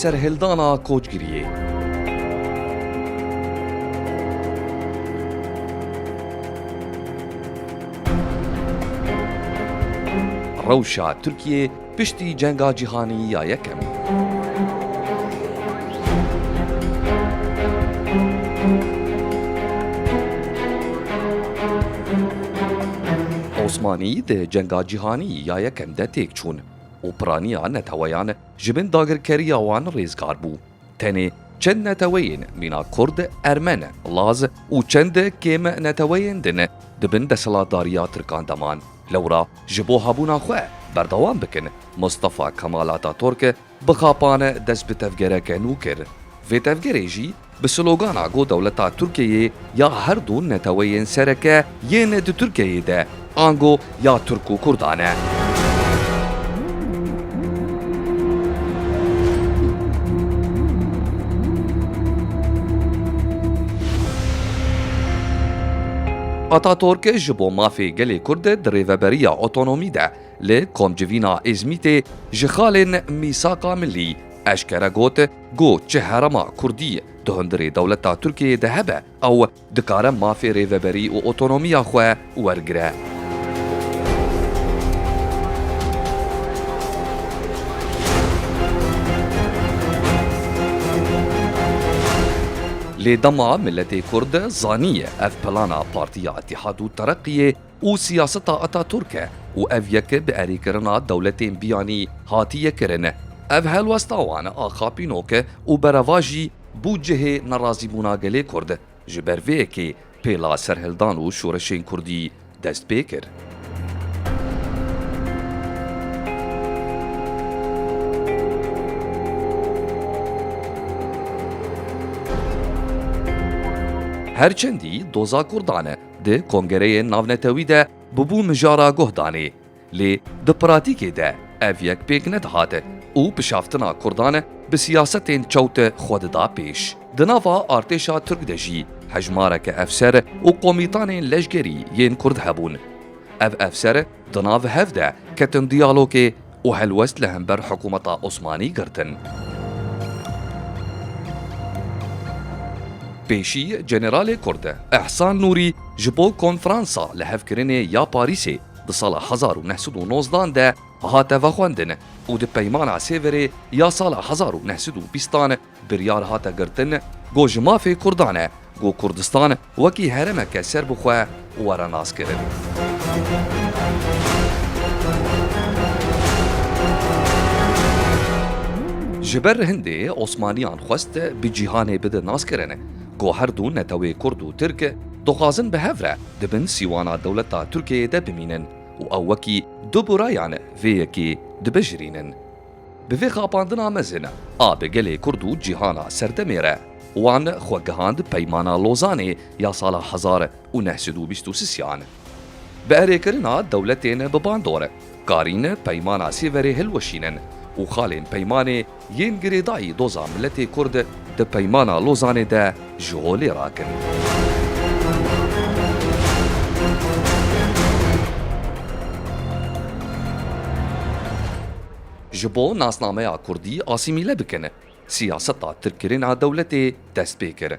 سەرهێلدانا کۆچگریە. ڕەوشا تورکیە پشتی جەنگا جیهانی یا یەکەم. عوسمانی د جەنگا جیهانی یا یەکەم de têk çûn û piraniya neteweyyan ji bin dagirkeriya wan rêzgar bû. Tenê çend neteweyên mîna Kurd, Ermen, Laz û çend kêm neteweyên din dibin desthilatdariya Tirkan deman. Lewra ji bo hebûna xwe berdewam bikin. Mustafa Kemal Atatürk bi xapane dest bi tevgereke nû kir. Vê tevgerê jî bi slogana got dewleta Tirkiyeyê ya her du neteweyên sereke yên di Tirkiyeyê de ango ya Türk û Kurdan e. Atatürk ji bo mafê gelê Kurd di rêveberiya otonomî de li Komcivîna Êzmîtê ji xalên mîsaka millî eşkere got çi herema Kurdî di hundirê dewleta Tirkiyeyê de hebe ew dikare mafê rêveberî û otonomiya xwe wergire. Lê dema milletê Kurd zaniye ev plana Partiya Îtîhad û Tereqqiyê û siyaseta Atatürk e û ev yek bi erêkirina dewletên biyanî hatiye kirin. Ev helwesta wan a xapînok e û bereva jî bû cihê nerazîbûna gelê Kurd ji ber vê yekê pêla serhildan û şoreşên Kurdî dest pê kir. Herçendî doza Kurdan e di kongereyên navnetewî de bibû mijara guh danê. Lê di pratîkê de ev yek pêk nedihate û pişaftina Kurdan bi siyasetên çewt xwe dida pêş. Di nava artêşa Türk de jî hejmareke efser û komîtanên leşgerî yên Kurd hebûn. Ev efser di nav hev de ketin diyalogê û helwest li hember hikûmeta Osmanî girtin. Pêşî Generalê Kurd Ehsan Nûrî ji bo konferansa li hevkirinê ya Parîsê di sala 1919 de hate vexwendin û di peymana sêverê ya sala 1920 biryar hate girtin got ji mafê Kurdan e got Kurdistan wekî heremeke serbixwe were naskirin. Ji ber Hindê Osmaniyan xwest bi cîhanê bide naskirin got her du netewê Kurd û Tirk dixwazin bi hev re dibin sîwana dewleta Tirkiyeyê de bimînin û ew wekî du burayan vê yekê dibijirînin. Bi vê xapandina mezin a bi gelê Kurd û cîhana serdemê re wan xwegihand peymana Lozanê ya sala 1923 bi erêkirina dewletên bi bandor karîn peymana sêverê hilweşînin û xalên peymanê yên girêdayî doza milletê Kurd di peymana Lozanê de ji holê rakin. Ji bo nasnameya Kurdî asîmîle bikin, siyaseta tirkirina dewletê dest pê kir.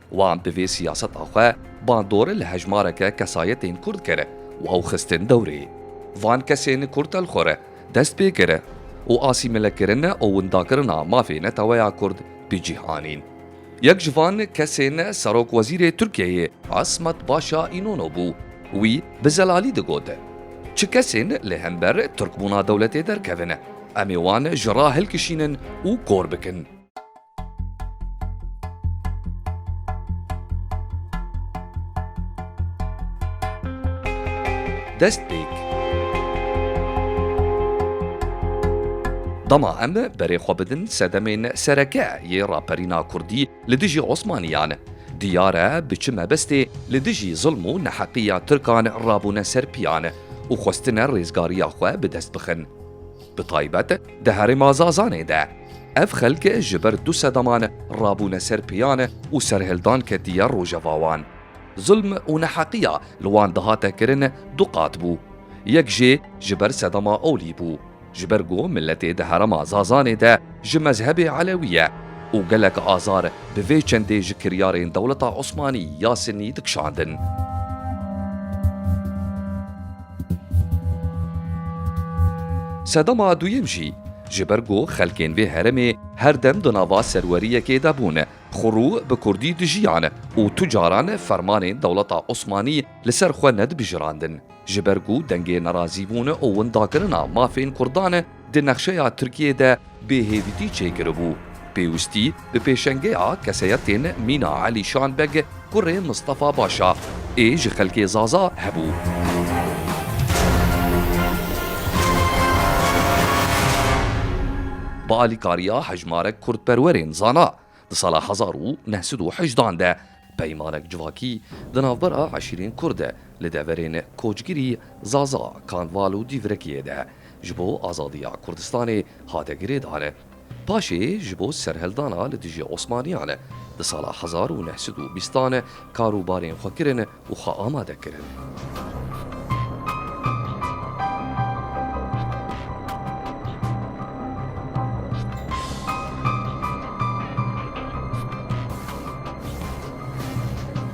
Wan bi vê siyaseta xwe bandor li hejmareke kesayetên Kurd kir û ew xistin dewrê. Van kesên Kurd telxore dest pê kir û asîmîlekirin û windakirina mafê neteweya Kurd bi cîhanîn. Yek ji van kesên Serokwezîrê Tirkiyeyê Asmet Başa İnanov bû. Wî bi zelalî digot. Çi kesên li hember Tirkbûna dewletê derkevin, em ê wan ji ra hilkişînin û kor bikin. Destpêk dema em berê xwe bidin sedemên sereke yê raperîna Kurdî li dijî Osmaniyan. Diyar e bi çi mebestê li dijî zulm û neheqiya Tirkan rabûne ser piyan û xwestine rêzgariya xwe bi dest bixin. Bi taybet di herêma Zazanê de ev xelk ji ber du sedeman rabûne ser piyan û serhildan ketiye rojeva wan. Zulm û neheqiya li wan dihate kirin du qat bû. Yek jê ji ber sedema Ewlî bû. جبرگو ملت ده هرما زازان ده جمذهب علویه و گلک آزار به وی چنده جکریارین دولتا عثمانی یاسنی دکشاندن. سدما دویم جی جبرگو خلکین وی هرمی هر دم دناوا سروریه که دابون خرو به کردی دجیان و تجاران فرمان دولتا عثمانی لسر خو ند بجراندن. جبرگو دنگی نرازی بون او ونداکرنا مافین کردان ده نقشه ترکیه ده به هیویتی چه کربو. پیوستی به پیشنگه کسیتین مینا علی شان بگ کره مصطفى باشا ایج خلک زازا هبو. با آلیکاریا حجمارک کرد پرورین زانا ده سال 1918 ده پیمانک جواکی دنافبرا 20 کرده لدورین کوچگیری زازا کانوالو دیورکیه ده جبو آزادیا کردستان هاتگیری داره. پاشه جبو سرهلدانا لدیجی عثمانیانه ده سال 1920 کاروبارین خو کرن و خو آماده کرن.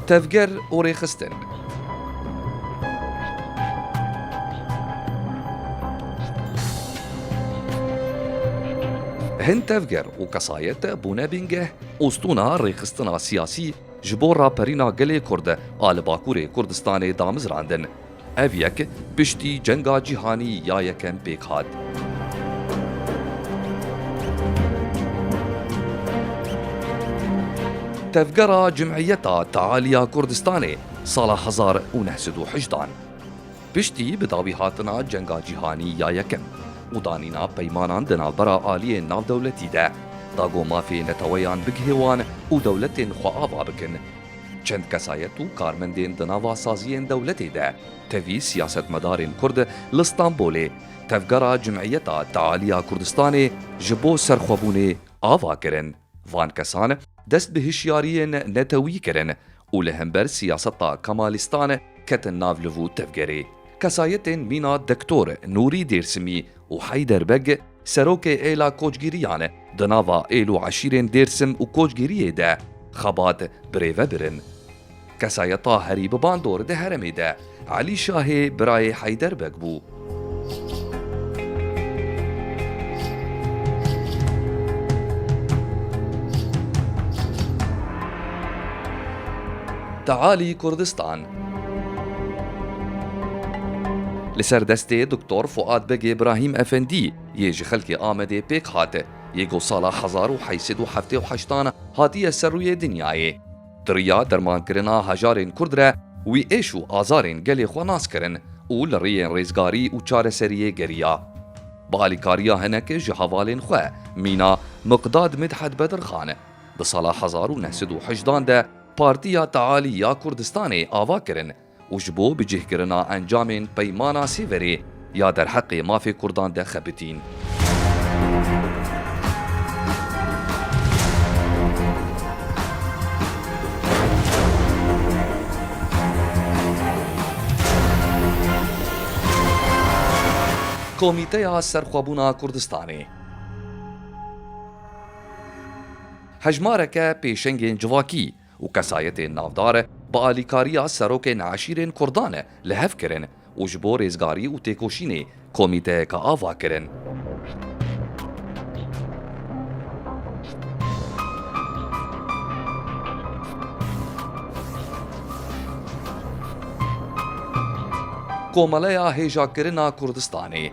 تفجر وريخستن هن تفجر وكسايت بونا بينجه أسطونا ريخستنا سياسي جبورا برينا قلي كرد آل باكوري كردستان دامز راندن أفيك بشتي جنگا جيهاني يا يكن بيك هاد. تفجر جمعيتا تعاليا كردستاني سال 1918 بشتي بداوي هاتنا جنگا جيهاني يا يكن ودانينا بيمانان دنابرا آلية ناف دولتي دا داغو مافي نتويان بگهوان و دولتين خواابا بكن چند کسایتو کارمندین دناوا سازیین دولتی دا تفی سیاست مدارین کرد لستانبولی تفجر جمعيتا تعاليا كردستاني جبو سرخوبوني آوا کرن وان کسان دست به هشیاریین نتوی کرن و لهمبر سیاستا کمالستان کتن ناولوو تفگری. کسایتین مینا دکتور نوری دیرسمی و حیدر بگ سروک ایلا کوچگیریان دناوا ایلو عشیرین دیرسم و کوچگیریه ده خبات بریوه برن. کسایتا هریب باندور ده هرمی ده علی شاه برای حیدر بگ بو. تعالي كردستان لسر دسته دكتور فؤاد بگ ابراهيم افندي يجي خلقي آمده بيك هاته يگو سالا 1978 هاتيه سروي دنياي دريا درمان کرنا هجارين كردره وي ايشو آزارين گلي خو ناس کرن و لريين ريزگاري و چار سريه گريا باليكاريا هنك جهوالين خو مينا مقداد مدحت بدر خان بسالا 1918 ده پارتیا تعالیا کردستانی آوا کرن و جبو بجه کرنا انجام پیمانا سیوری یا در حق مافی کردان ده خبتین. کمیته سرخوابونا کردستانی هجمارک پیشنگ جواکی و کسایت نافدار با آلیکاریا سروکین عشیرین کردانه لحف کرن و جبو ریزگاری و تیکوشینی کمیته که آوا کرن. کوملیا هیجا کرنا کردستانی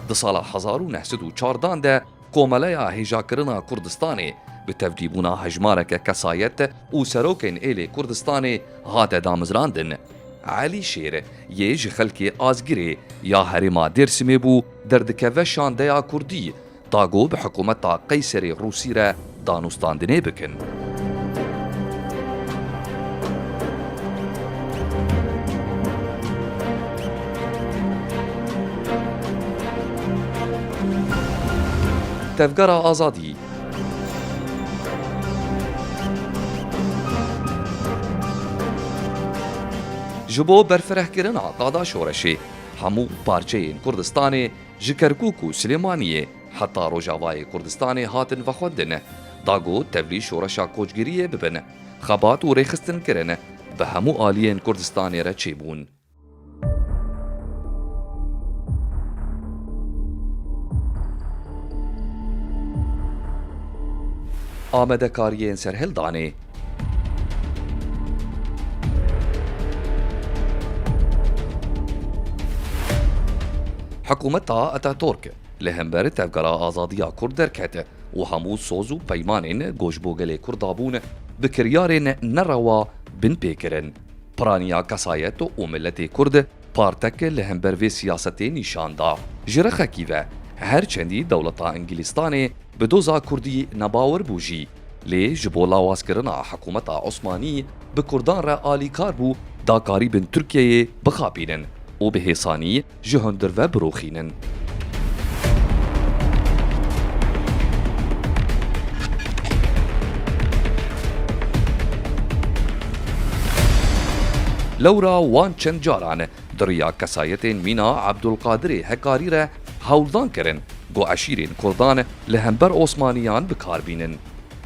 ده سال 1914 ده کوملیا هیجا کرنا کردستانی به تفدیبونا هجمارک کسایت و سروکین ایل کردستانی هات دامزراندن. علی شیر یه خلکی آزگیری یا هرما درسمی بو دردکوه شانده یا کردی تاگو به حکومت قیصر روسی را دانستاندنه بکن. تفجر آزادی جبو برفرهکرنا قادا شورشی همو پارچهین کردستان ji Kerkûk û Silêmaniyê heta Rojavayê Kurdistanê hatin vexwendin. Dago tevlî şoreşa koçgiriyê bibin. Xebat û rêxistin kirin. Bi hemû aliyên Kurdistanê re çêbûn. Amedekariyên serhildanê. حکومتا اتاتورک لهمبر تفگرا آزادیا کرد درکت و همو سوز و پیمانین گوشبوگل کردابون بکریارین نروا بن پیکرن. پرانیا کسایت و ملت کرد پارتک لهمبر و سیاست نشان دا. جرخکی و هر چندی دولتا انگلیستان به دوزا کردی نباور بوجی. لی جبولا واسکرنا حکومتا عثمانی به کردان را آلی کار بو داکاری بن ترکیه بخابینن. و به حسانی جهندر و بروخینن. لورا وان چند جاران دریا کسایتین مینا عبدالقادر هکاری را هولدان کرن گو عشیرین کردان لهمبر عثمانیان بکار بینن.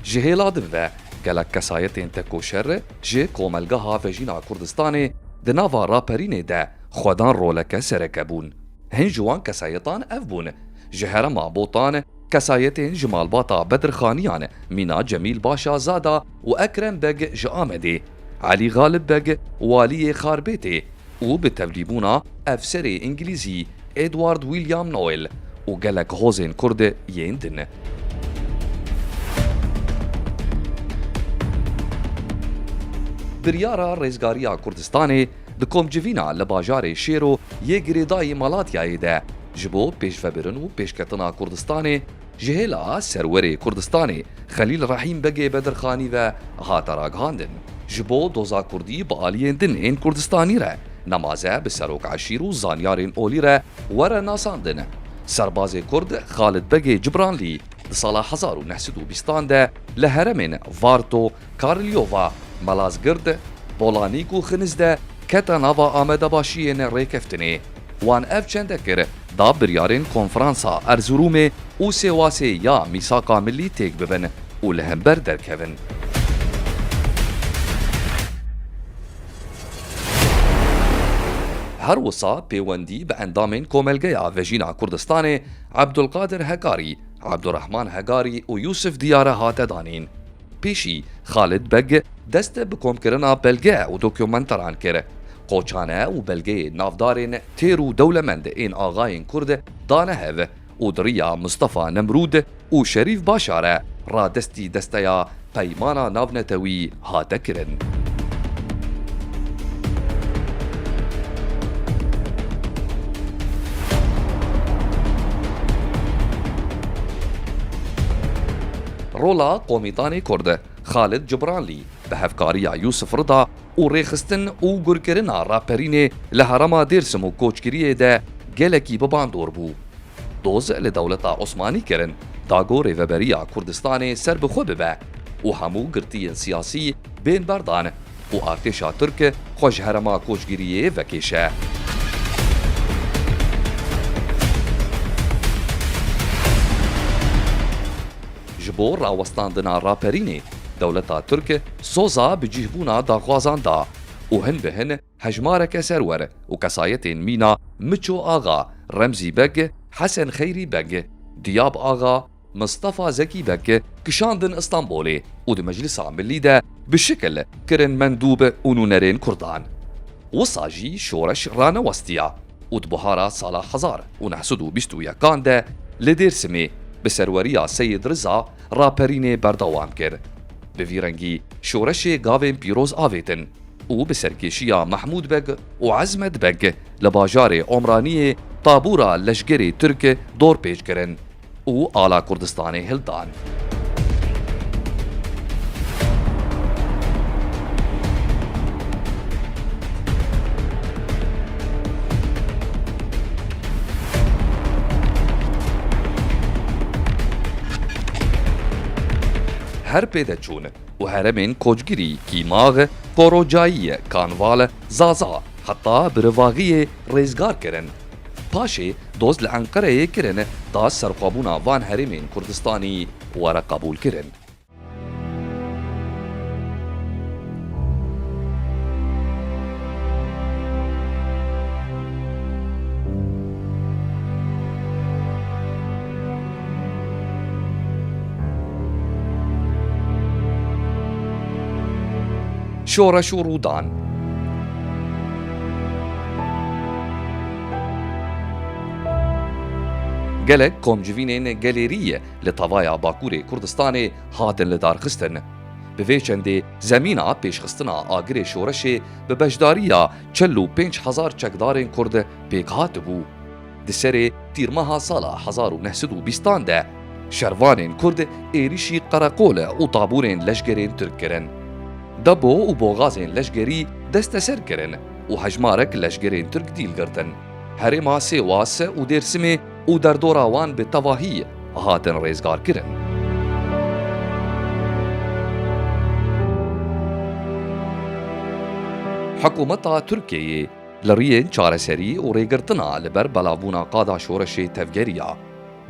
جهیلادن و گلک کسایتین تکوشر جه کوملگه هافجینا کردستان دناوا راپرین ده خودان رولک سرکبون. هن جوان کسایتان اف بون. جهر معبوطان کسایتین جمال باتا بدرخانیان مینا جمیل باشا زادا و اکرم بگ جامدی. علی غالب بگ والی خاربیتی و به تبلیبونا افسر انگلیزی ادوارد ویلیام نویل و گلک هوزین کرد یندن. بریارا رزگاریا کردستانی دکوم جوینا لباجار شیرو یه گریدای مالاتیایی ده جبو پیش فبرن و پیشکتنا کردستانی جهلا سرور کردستانی خلیل رحیم بگی بدرخانی و هاتراگ هاندن. جبو دوزا کردی با آلیین دن این کردستانی ره نمازه به سروک عشیر و زانیارین اولی ره وره ناساندن. سرباز کرد خالد بگی جبرانلی سال 1920 ده لهرمین وارتو کارلیووا ملازگرد بولانیک و خنزده کتا ناوا آمده باشیین ریکفتنی. وان اف چنده کر دا بریارین کنفرانسا ارزروم او سواسی یا میساقا ملی تیک ببن و لهمبر درکون. هر وصا پیوندی به اندامین کوملگیا وجینا کردستان عبدالقادر هگاری، عبدالرحمن هگاری و یوسف دیاره هات دانین. پیشی خالد بگ دست بکم کرنا بلگه و دوکیومنتران کره. قوچانه و بلگه نافدارین تیر و دولمند این آغاین کرد دانه هف و دریا مصطفى نمرود و شریف باشاره را دستی دستیا پیمانا ناونتوی هات کرن. رولا قومیتان کرد خالد جبرانلی به هفکاریا یوسف رضا و ریخستن و گرکرنا راپرین لحرما دیرسم و کوچگیریه ده گلکی بباندور بو. دوز لدولتا عثمانی کرن داگو ریوبریا کردستان سر بخو ببه و همو گرتی سیاسی بین بردان و ارتشا ترک خوش هرما کوچگیریه وکیشه. جبو راوستاندنا راپرینی دولتا ترک سوزا بجیهبونا داخوازان دا و هن به هن هجمارک سرور و کسایتین مینا مچو آغا رمزی بگ حسن خیری بگ دیاب آغا مصطفى زکی بگ کشاندن استانبولی و دی مجلس عملی ده بشکل کرن مندوب اونونرین کردان و ساجی شورش رانه وستیا و دبهارا سالا 1921 ده لدیر سمی به سروریا سید رضا راپرین بردوام کرد. به ویرنگی شورش گاوین پیروز آویتن و به سرکشیا محمود بگ و عزمت بگ لباجار عمرانی طابورا لشگری ترک دور پیش کرن و آلا کردستان هلدان. هر پیدا چون و هرمین کوچگیری کیماغ کوروجایی کانوال زازا حتا برواغی ریزگار کرن. پاشه دوز لعنقره کرن دا سرخوابونا وان هرمین کردستانی وره قبول کرن. شورش و رودان gelek komcivînên geleriyê li tavaya Bakurê Kurdistanê hatin li darxistin. Bi vê çendê zemîna pêşxistina agirê şoreşê bi bejdariya 45,000 çekdarên Kurd pêk hatibû. Di serê tîrmeha sala 1920 de şervanên Kurd êrişî Qereqol û taborên leşgerên Türk kirin. Debo û boğazên leşgerî desteser kirin û hejmarek leşgerên Türk dîl girtin. Herêma Sêwas û Dêrsimê û derdora wan bi tevahî hatin rêzgar kirin. Hikûmeta Tirkiyeyê li riyên çareserî û rêgirtina li ber belavbûna qada şoreşê tevgeriya.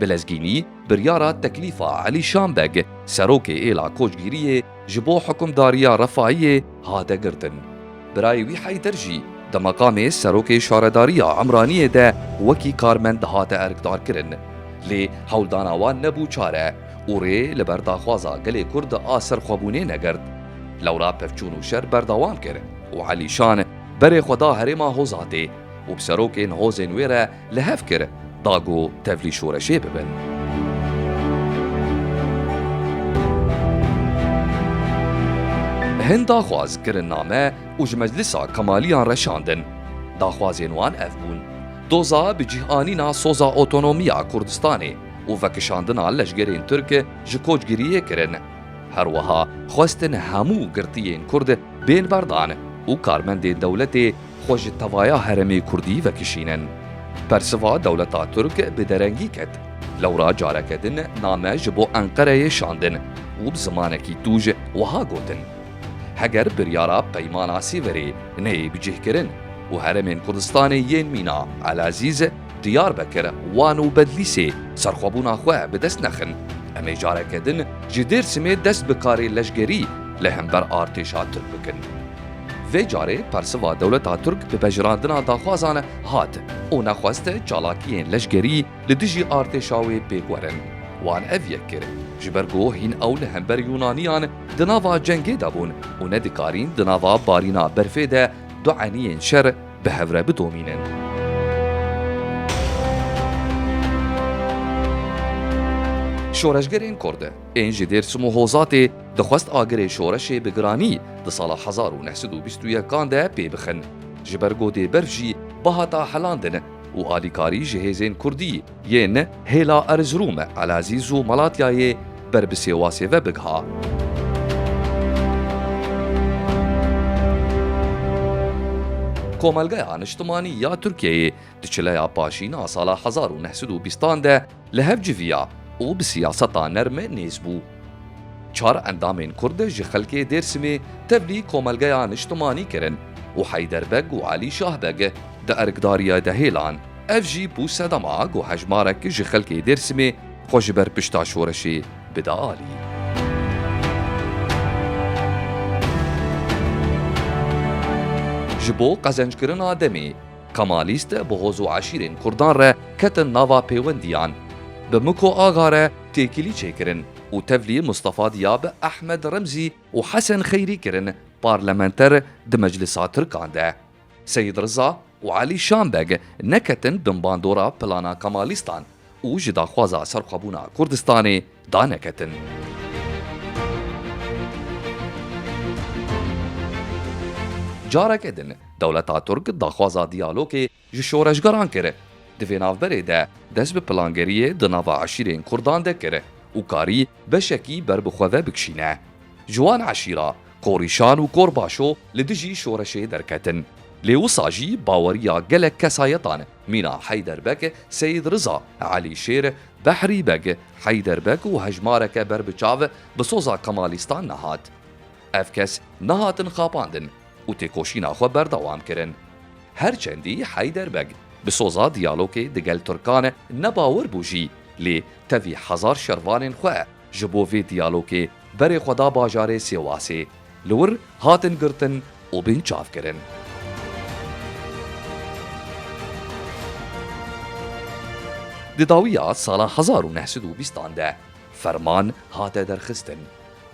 Bi lezgînî biryara teklîfa Elî Şambeg serokê êla koçgiriyê ji bo hikûmdariya Refahiyê hate girtin. Birayê wî Heyder jî di meqamê serokê şaredariya Emraniyê de wekî karmend hate erkdar kirin. Lê hewldana wan nebû çare û rê li ber daxwaza gelê Kurd a serxwebûnê negirt. Lewra pevçûn û şer berdewam kir û Elî Şan berê xwe da herêma Hozatê û bi serokên hozên wê re li hev kir da got tevlî şoreşê bibin. Hin daxwaz kirin name û ji meclisa Kemaliyan reşandin. Daxwazên wan ev bûn. Doza bi cîhanîna soza otonomiya Kurdistanê û vekişandina leşgerên Türk ji koçgiriyê kirin. Her wiha xwestin hemû girtiyên Kurd bên berdan û karmendên dewletê xwe ji tevaya herêmê Kurdî vekişînin. Persiva dewleta Türk bi derengî ket. Lewra careke din name ji bo Enqereyê şandin û bi zimanekî tûj wiha gotin. Heger biryara peymana Sîverê neyê bicihkirin û herêmên Kurdistanê yên mîna Elazîz, Diyarbekir, Wan û Bedlîsê serxwebûna xwe bi dest nexin. Em ê careke din ji Dêrsimê dest bi karê leşgerî li hember artêşa Türk bikin. Vê carê persiva dewleta Türk bi bejirandina daxwazan hat û nexwest çalakiyên leşgerî li dijî artêşa wê pêk werin. Wan ev yek kir ji ber ku hîn ew li hember Yûnaniyan di nava cengê de bûn û nedikarîn di nava barîna berfê de du eniyên şer bi hev re bidomînin. Şoreşgerên Kurd ên ji Dêrsim û Hozatê dixwest agirê şoreşê bi giranî di sala 1921 de pê bixin. Ji ber godê berf jî bihata helandin û alîkarî ji hêzên Kurdî yên Hêla Erzerûm, Elazîz û Malatyayê ber bi Sêwasê ve bigiha. Komelgeya Niştimanî ya Tirkiyeyê di çileya paşîna sala 1920 de li hev civiya û bi siyaseta nerm nêz bû. Çar endamên Kurd ji xelkê Dêrsimê tevlî Komelgeya Niştimanî kirin û Heyderbeg û Elî Şahbeg di erkdariya de hêlan. Ev jî bû sedema got hejmarek ji xelkê Dêrsimê xwe ji ber pişta şoreşê bide alî. Ji bo qezencekirina demê, Kemalîst bi hoz û eşîrên Kurdan re ketin nava pêwendiyan. Bi Miko Aga re têkilî çêkirin û tevlî Mustafa Diyab, Ehmed Remzî û Hesen Xeyrî kirin parlamenter di meclisa Tirkan de. Seyid Rıza û Elî Şambeg neketin binbandora plana Kemalîstan û ji daxwaza serxwebûna Kurdistanê da neketin. Careke din dewleta Türk daxwaza diyalogê ji şoreşgeran kir. Di vê navberê de dest bi plangeriyê di nava eşîrên Kurdan de kir û karî beşekî ber bi xwe ve bikişîne. Ji wan eşîra Korîşan û Korbaşo li dijî şoreşê derketin. Lê wisa jî baweriya gelek kesayetan mîna Heyderbeg, Seyid Rıza, Elî Şêr, Behrî Beg, Heyderbeg û hejmareke ber bi çav bi soza Kemalîstan nehat. Ev kes nehatin xapandin û têkoşîna xwe berdewam kirin. هرچندی حیدربگ bi soza diyalogê digel Turkan nebawer bû jî lê tevî hezar şervanên xwe ji bo vê diyalogê berê xwe da bajarê Sêwasê li wir hatin girtin û bên çavkirin. Di dawiya sala 1920 de ferman hate derxistin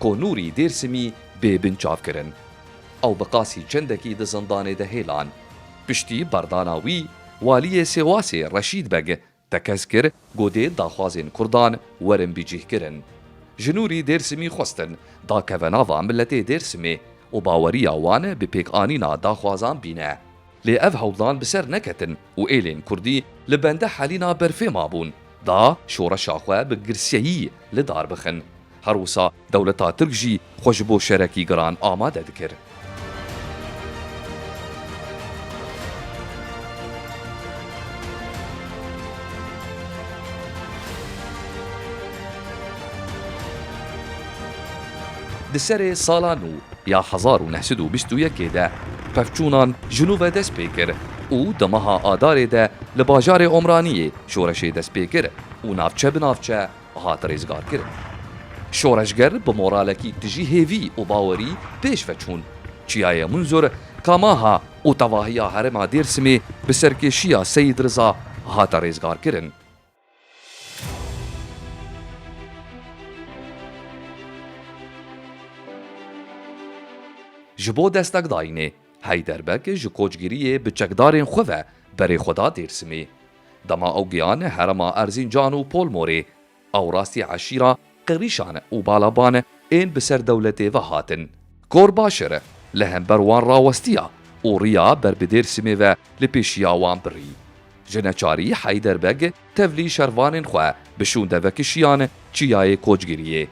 ku Nûrî Dêrsimî bê bin çavkirin. Ew bi qasî çendekî di zindanê de hêlan. Piştî berdana wî waliyê Sêwasê Reşîd Beg tekez kir godê daxwazên Kurdan werin bicihkirin. Ji Nûrî Dêrsimî xwestin da keve nava milletê Dêrsimê û baweriya wan bi pêkanîna daxwazan bîne. Lê ev hewlan bi ser neketin û êlên Kurdî li bende helîna berfê mabûn. Da şoreşa xwe bi girseyî li dar bixin. Her wisa dewleta Tirk jî xwe ji bo şerekî giran amade dikir. Di serê sala nû ya 1921 de pevçûnan jinûve dest pê kir û di meha Adarê de li bajarê Omraniyê şoreşê dest pê kir û navçe bi navçe hat rêzgarkirin. Şoreşger bi moralekî tijî hêvî û bawerî pêş veçûn. Çiyayê Munzur Kamaha û tevahiya herêma Dêrsimê bi serkêşiya Seyid Riza hate rêzgarkirin. Ji bo destekdayînê Heyderbeg ji koçgiriyê bi çekdarên xwe ve berê xwe da Dêrsimê. Dema ew giyan herêma Erzîncan û Polmorê ew rastî eşîra qirîşan û balaban ên bi ser dewletê ve hatin. Kor baş e li hember wan rawestiya û rêya ber bi Dêrsimê ve li pêşiya wan birî. Ji neçarî Heyderbeg tevlî şervanên xwe bi şûnde vekişiyan çiyayê koçgiriyê.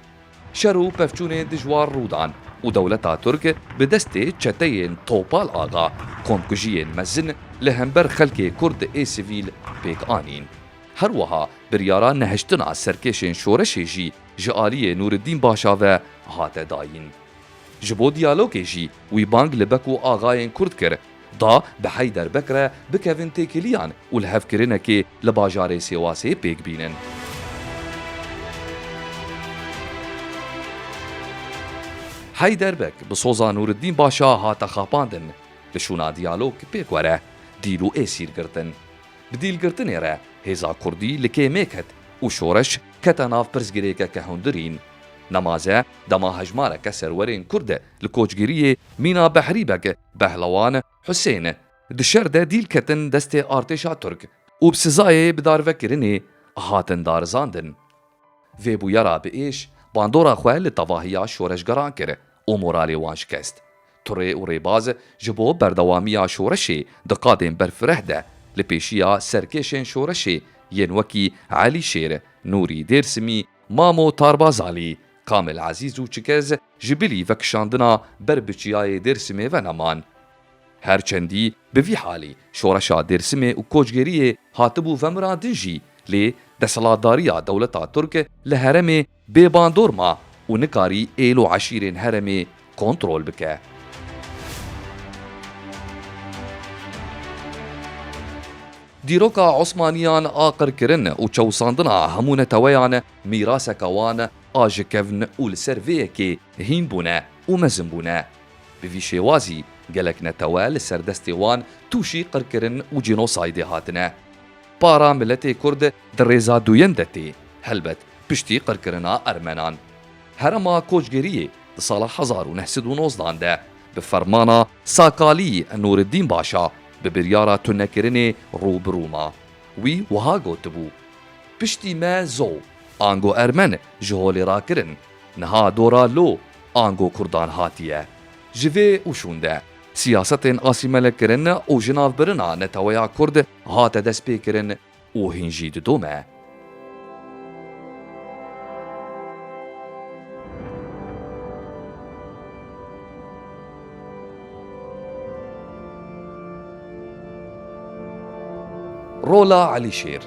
Şer û pevçûnên dijwar rûdan û dewleta Tirk bi destê çeteyên Topal Aga komkujiyên mezin li hember xelkê Kurd ê sivîl pêk anîn. Her wiha biryara nehiştina serkêşên şoreşê jî ji aliyê Nûreddîn Paşa ve hate dayîn. Ji bo diyalogê jî wî bang li bek û agayên Kurd kir da bi Heyderbeg re bikevin têkiliyan û li hevkirinekê li bajarê Sêwasê pêk bînin. Heyderbeg bi soza Nûreddîn Paşa hate xapandin. Li şûna diyalog pêk were dîl û êsîr girtin. Bi dîlgirtinê re hêza Kurdî li kêmêk het û şoreş kete nav pirsgirêkeke hundirîn. Nemaze dema hejmareke serwerên Kurd li koçgiriyê Mîna Behrîbeg Behlawan Husên di şer de dîl ketin destê artêşa Tirk û bi sizayê bi darvekirinê hatin darizandin. Vê bûyera bi êş bandora xwe li tevahiya şoreşgeran kir û moralê wan şikest. Turê û rêbaz ji bo berdewamiya şoreşê di qadên berfireh de li pêşiya serkêşên şoreşê yên wekî Elî Şêr, Nûrî Dêrsimî, Mamo Tarbazalî, Kamil Ezîz û Çikez ji bilî vekişandina ber bi çiyayê Dêrsimê ve neman. Herçendî bi vî halî şoreşa Dêrsimê û koçgeriyê hatibû vemirandin jî lê deselatdariya dewleta Tirk li herêmê bêbandor ma û nikarî êl û eşîrên herêmê kontrol bike. Dîroka Osmaniyan a qirkirin û çewsandina hemû neteweyan mîraseka wan a ji kevn û li ser vêyekê hîn bûne û mezin bûne. Bi vî şêwazî gelek netewe li ser destê wan tûşî qirkirin û cînosaydê hatine. Para milletê Kurd di rêza duyên de tê, helbet piştî qirkirina Ermenan. Herêma koçgeriyê di sala 1919 de bi fermana Sakalî Nûreddîn Paşa bi biryara tunekirinê rûbirû ma. Wî wiha gotibû: Piştî me zo, ango Ermen ji holê rakirin, niha dora lo ango Kurdan hatiye. Ji vê ûşûn de siyasetên asîmelekirin û ji navbirina neteweya Kurd hate destpêkirin û hîn jî didome. Rola Elî Şêr.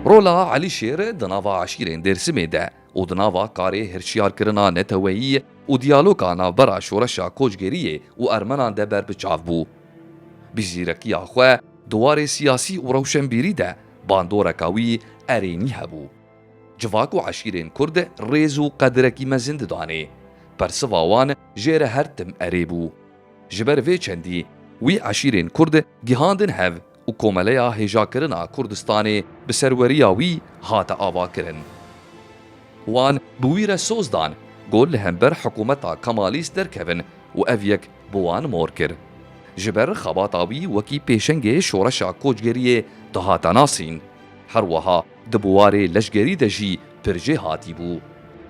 Rola Elî Şêr di nava eşîrên Dêrsimê de û di nava karê hirşiyarkirina neteweyî û diyaloga navbera şoreşa koçgeriyê û Ermenan de berbiçav bû. Bi jîrekiya xwe duwarê siyasî û rewşenbîrî de bandoreka wî erênî hebû. Civak û eşîrên Kurd rêz û qedirekî mezin didanê. Persiva wan jê re her tim erê bû. Ji ber vê çendî wî eşîrên Kurd gihandin hev û komeleya hêjakirina Kurdistanê bi serweriya wî hate avakirin. Wan bi wî re soz dan got li hember hikûmeta Kemalîst derkevin û ev yek bi wan mor kir. Ji ber xebata wî wekî pêşengê şoreşa koçgeriyê dihate nasîn. Her wiha di buwarê leşgerî de jî pirjê hatî bû.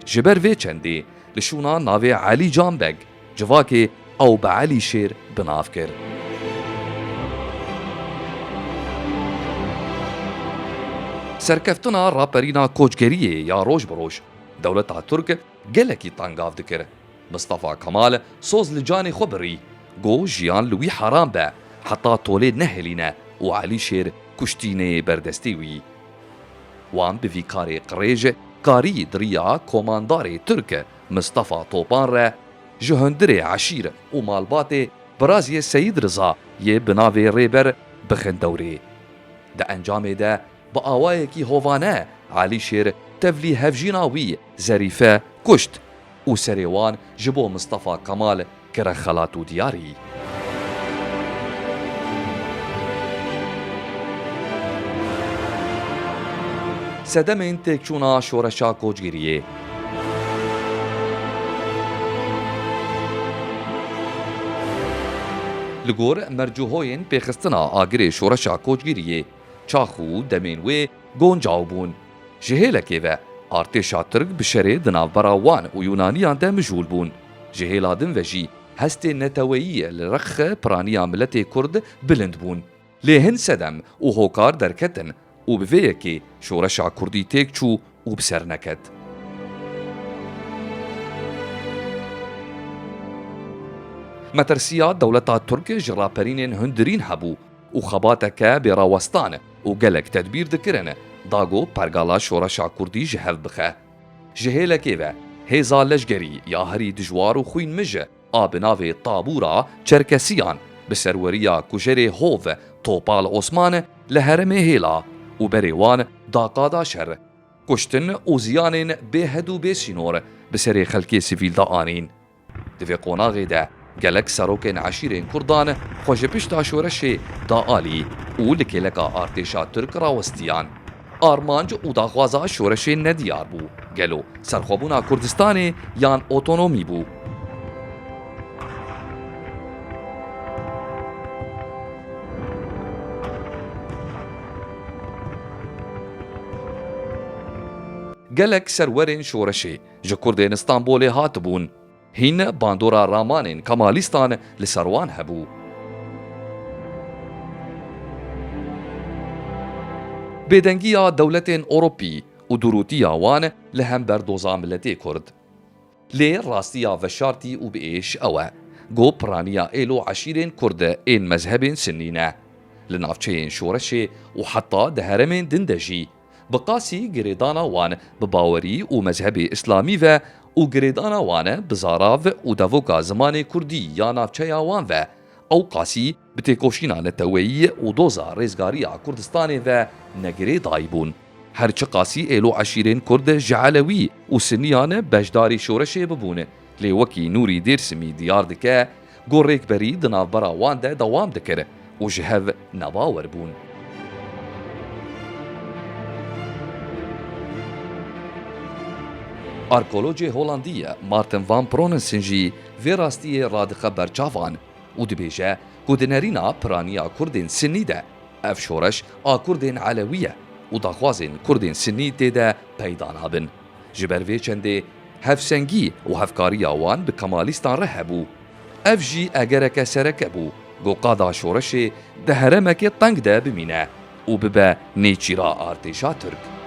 Ji ber vê çendê li şûna navê Elî Canbeg civakê ew bi Elî Şêr binav kir. Serkeftina raperîna koçgeriyê ya roj bi roj dewleta Tirk gelekî tangav dikir. Mustafa Kemal soz li canê xwe birî. Got jiyan li wî heram be heta tolê nehêlîne û Elî Şêr kuştînê berdestê wî. Wan bi vî karê qirêj karî diriya komandarê Tirk Mustafa Topan re ji hundirê eşîr û malbatê Biraziyê Seyîd Riza yê bi navê rêber bixin dewrê. Di encamê de bi awayekî hovane Elî Şêr tevlî hevjîna wî Zerîfe kuşt û serê wan ji bo Mustafa Kemal kire xelat û diyarî. Sedemên têkçûna şoreşa koçgeriyê. Li gor mercûhoyên pêxistina agirê şoreşa koçgeriyê çax û demên wê goncaw bûn. Ji hêlekê ve artêşa Tirk bi şerê di navbera wan û Yûnaniyan de mijûl bûn. Ji hêla din ve jî hestê neteweyî li rexe piraniya miletê Kurd bilind bûn. Lê hin sedem û hokar derketin û bi vê yekê şoreşa Kurdî têk çû û bi ser neket. Metirsiya dewleta Tirk ji raperînên hundirîn hebû û xebateke bêrawestan û gelek tedbîr dikirin dago pergala şoreşa Kurdî ji hev bixe. Ji hêlekê ve hêza leşgerî ya herî dijwar û xwîn mij a bi navê Tabûra Çerkesiyan bi serweriya kujerê Hov Topal Osman li herêmê hêla û berê wan daqada şer, kuştin û ziyanên bêhed û bêsînor bi serê xelkê sivîl de anîn. Di vê qonaxê de gelek serokên eşîrên Kurdan xwe ji pişta şoreşê daalî û li kêleka artêşa Tirk rawestiyan. Armanc û daxwaza şoreşê nediyar bû, gelo serxwebûna Kurdistanê yan otonomî bû. Gelek serwerên şoreşê ji Kurdên Stenbolê hatibûn. Hîn bandora ramanên Kemalîstan li ser wan hebû. Bêdengiya dewletên Ewropî û durûtiya wan li hember doza miletê Kurd. Lê rastiya veşartî û biêş ew e, got piraniya êlo eşîrên Kurd ên mezhebên Sinnî ne. Li navçeyên şoreşê û heta di heremên din de jî bi qasî girêdana wan bi bawerî û mezhebê İslamî ve û girêdana wan bi zarav û devoka zimanê Kurdî ya navçeya wan ve ew qasî bi têkoşîna neteweyî û doza rêzgariya Kurdistanê ve negirê dayîbûn. Her çi qasî êlo eşîrên Kurd ji Elewî û Sinniyan beşdarî şoreşê bibûn, lê wekî Nûrî Dêrsimî diyar dike, got rêkberî di navbera wan de dewam dikir û ji hev nebawer bûn. Arkeolojê Holandî Martin van Pronensen jî vê rastiyê radixe berçavan û dibêje ku di nêrîna piraniya Kurdên Sinnî de ev şoreş a Kurdên Elewî ye û daxwazên Kurdên Sinnî tê de peyda nabin. Ji ber vê çendê hevsengî û hevkariya wan bi Kemalîstan re hebû. Ev jî egereke sereke bû, got qada şoreşê di heremekê teng de bimîne û bibe nêçîra artêşa Tirk.